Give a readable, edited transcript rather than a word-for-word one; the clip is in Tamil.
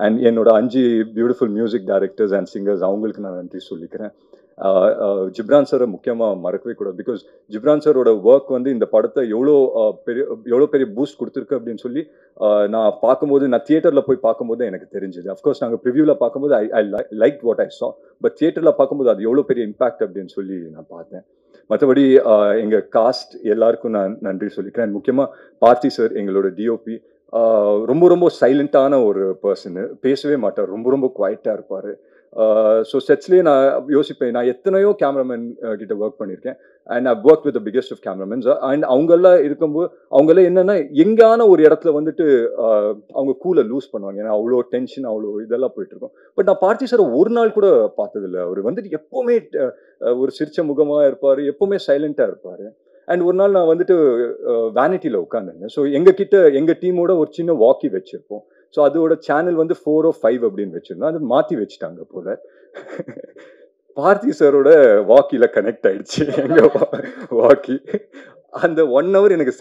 அண்ட் என்னோட 5 beautiful music directors and singers அவங்களுக்கு நான் நன்றி சொல்லிக்கிறேன். ஜிப்ரான் சாரை முக்கியமாக மறக்கவே கூடாது. பிகாஸ் ஜிப்ரான் சாரோட ஒர்க் வந்து இந்த படத்தை எவ்வளோ பெரிய பூஸ்ட் கொடுத்துருக்கு அப்படின்னு சொல்லி நான் பார்க்கும்போது, நான் தியேட்டரில் போய் பார்க்கும்போது எனக்கு தெரிஞ்சுது. அஃப்கோர்ஸ் நாங்கள் ப்ரிவியூவில் பார்க்கும்போது ஐ லைக் வாட் ஐ சா. பட் தியேட்டரில் பார்க்கும்போது அது எவ்வளோ பெரிய இம்பாக்ட் அப்படின்னு சொல்லி நான் பார்த்தேன். மற்றபடி எங்கள் காஸ்ட் எல்லாருக்கும் நான் நன்றி சொல்லிக்கிறேன். முக்கியமாக பார்த்தி சார், எங்களோட டிஓபி. ரொம்ப ரொம்ப சைலண்டான ஒரு பர்சனு, பேசவே மாட்டார், ரொம்ப ரொம்ப குவைட்டாக இருப்பார். ஸோ செட்ஸ்லேயே நான் யோசிப்பேன், நான் எத்தனையோ கேமராமேன் கிட்ட ஒர்க் பண்ணியிருக்கேன். And I work with the biggest of cameramans. அண்ட் அவங்கெல்லாம் இருக்கும்போது அவங்கெல்லாம் என்னென்னா எங்கான ஒரு இடத்துல வந்துட்டு அவங்க கூலை லூஸ் பண்ணுவாங்க. ஏன்னா அவ்வளோ டென்ஷன், அவ்வளோ இதெல்லாம் போயிட்டுருக்கும். பட் நான் பார்த்தி சார் ஒரு நாள் கூட பார்த்ததில்லை. அவர் வந்துட்டு எப்போவுமே ஒரு சிரிச்ச முகமாக இருப்பார், எப்போவுமே சைலண்ட்டாக இருப்பார். அண்ட் ஒரு நாள் நான் வந்துட்டு வேனிட்டியில் உட்காந்துருந்தேன். ஸோ எங்கள் டீமோட ஒரு சின்ன வாக்கி வச்சுருப்போம். ஸோ அதோட சேனல் வந்து 4 or 5 அப்படின்னு வச்சுருந்தோம். அது மாற்றி வச்சுட்டாங்க போல. பார்த்தி சாரோட வாக்கியில் கனெக்ட் ஆயிடுச்சு எங்கள் வாக்கி. அந்த 1 hour எனக்கு